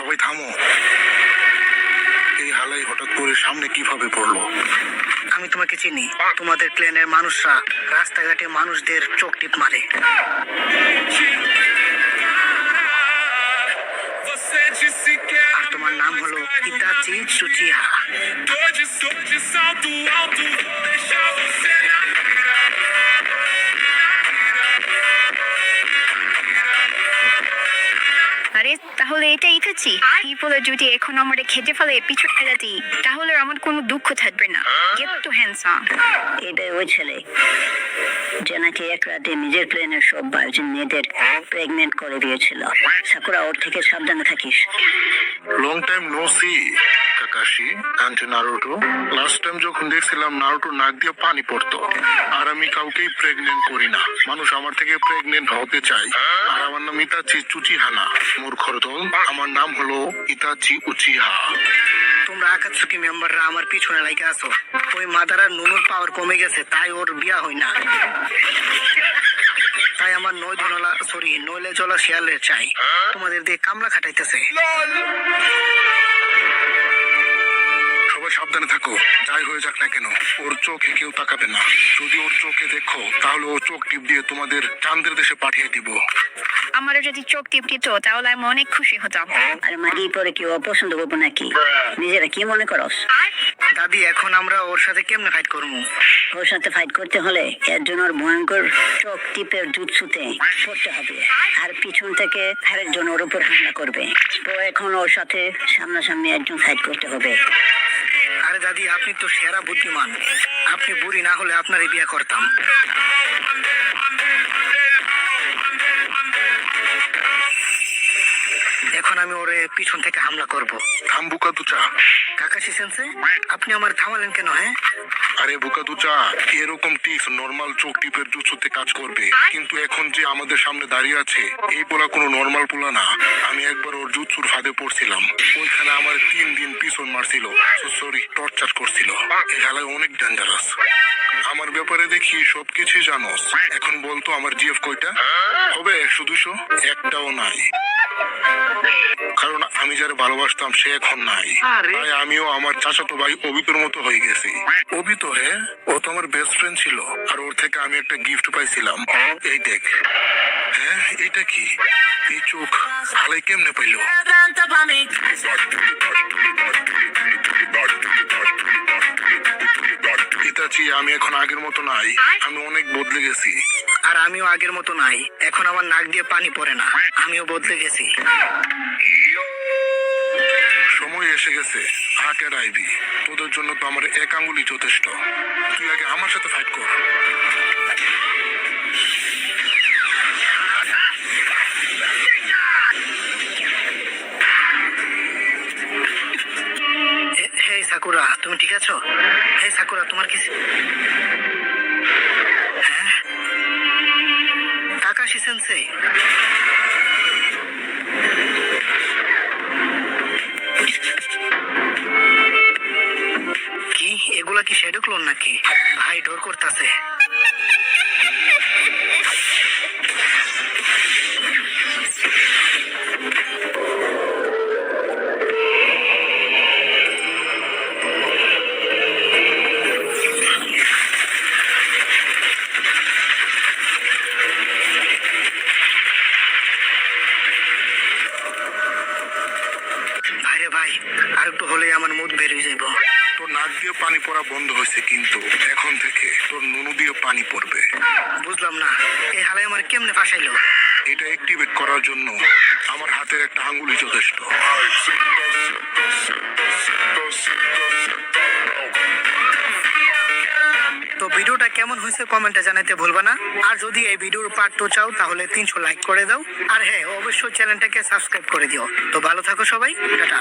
সবাই থামো। এই হালাই হঠাৎ করে সামনে কিভাবে পড়লো? আমি তোমাকে চিনি। তোমাদের প্লেনের মানুষরা রাস্তাঘাটে মানুষদের চোখ টিপ মারে। আর তোমার নাম হলো ইতাচি উচিহা। আরে তাহলে এটা ইতাচি। এই বলে যদি এখন আমার খেতে ফেলে পিছু ফেলে দিই তাহলে আমার কোনো দুঃখ থাকবে না। Get to handsome. এটাই ওই ছেলে যে নাকি এক রাতে নিজের প্লেনের সব বায়োজিন মেয়েদের প্রেগনেন্ট করে দিয়েছিল। সাকুরা, ওর থেকে সাবধানে থাকিস। Long time no see Kakashi aunty Naruto. Last time যখন দেখছিলাম নারুটো নাক দিয়ে পানি পড়তো। আর আমি কাউকেই প্রেগনেন্ট করি না। মানুষ আমার থেকে প্রেগনেন্ট হতে চায়। আর আমার নাম ইতাচি উচিহা না, মূর্খর দল। আমার নাম হলো ইতাচি উচিহা। তোমরা আকাতসুকি মেম্বাররা আমার পিছনে লাগে আছো। ওই মাদারার নুনুর পাওয়ার কমে গেছে, তাই ওর বিয়া হয় না। তাই আমার নইলে চলা শিয়ালের চাই। তোমাদের দিয়ে কামলা খাটাইতেছে। সবাই সাবধানে থাকো, যাই হয়ে যাক না কেন ওর চোখে কেউ তাকাবে না। যদি ওর চোখে দেখো তাহলে ওর চোখ টিপ দিয়ে তোমাদের চাঁদের দেশে পাঠিয়ে দিব। আমারও যদি চোখ টিপ দিত তাহলে আমি অনেক খুশি হতাম। আর মাগি পরে কেউ অপছন্দ করবো নাকি? নিজেরা কি মনে করস? দাদি, এখন আমরা ওর সাথে কেমনে ফাইট করবো? ওর সাথে ফাইট করতে হলে এর জন্য ওর ভয়ঙ্কর চোখ টিপের জুৎসুতে পড়তে হবে। আর পিছন থেকে আরেকজন ওর উপর হামলা করবে। তো এখন ওর সাথে সামনাসামনি একজন ফাইট করতে হবে। আরে দাদি, আপনি তো সেরা বুদ্ধিমান। আপনি বুড়ি না হলে আপনারই বিয়ে করতাম। এখন আমি ওরে পিছন থেকে হামলা করব। থাম বুকাতুচা। কাকাশি সেন্সে, আপনি আমার থামালেন কেন? হ্যাঁ, আরে বুকাতুচা, এরকম টিপস নরমাল চোখ টিপের জুৎসুতে কাজ করবে, কিন্তু এখন যে আমাদের সামনে দাঁড়িয়ে আছে এই পোলা কোনো নরমাল পোলা না। আমি একবার ওর জুৎসুর ফাঁদে পড়ছিলাম। ওইখানে আমার 3 দিন পিছন মারছিল, সরি টর্চার করছিল। এই হালায় অনেক ডেঞ্জারাস। আমার ব্যাপারে দেখি সবকিছুই জানোস। এখন বলতো আমার জিএফ কয়টা হবে? 100-200? একটাও নাই। কারণ আমি যারা ভালোবাসতাম সে এখন নাই। তাই আমিও আমার চাচাতো ভাই অবিতর মতো হয়ে গেছি। অবিত? হ্যাঁ, ও তো আমার বেস্ট ফ্রেন্ড ছিল। আর ওর থেকে আমি একটা গিফট পাইছিলাম। এই দেখ। হ্যাঁ, এটা কি? এই চোখ হালাই কেমনে পাইলো? ইতাচি, আমি এখন আগের মতো নাই। আমি অনেক বদলে গেছি। আর আমিও আগের মতো নাই। এখন আমার নাক দিয়ে পানি পড়ে না। আমিও বদলে গেছি। সময় এসে গেছে। হাকে আইবি। তোদের জন্য তো আমার এক আঙ্গুলি যথেষ্ট। তুই আগে আমার সাথে ফাইট কর। হে সাকুরা, তুমি ঠিক আছো? হে সাকুরা, তোমার কি? হ্যাঁ, কাকাশি সেন্সে। কি এগুলা কি শ্যাডো ক্লোন নাকি? ভাই ডর করতেছে। ভাই, আর একটু হলে আমার মুখ বের হয়ে যাইব। তোর নাক দিয়ে পানি পড়া বন্ধ হয়েছে, কিন্তু এখন থেকে তোর নুনু দিয়ে পানি পড়বে। বুঝলাম না, এই হালাই আমার কেমনে ফাঁসাইলো? এটা অ্যাক্টিভেট করার জন্য আমার হাতের একটা আঙ্গুলি যথেষ্ট। তো ভিডিওটা কেমন হয়েছে কমেন্টে জানাতে ভুলবা না। আর যদি এই ভিডিওর পার্ট 2 চাও তাহলে 300 লাইক করে দাও। আর হ্যাঁ, অবশ্যই চ্যানেলটাকে সাবস্ক্রাইব করে দিও। তো ভালো থাকো সবাই, টাটা।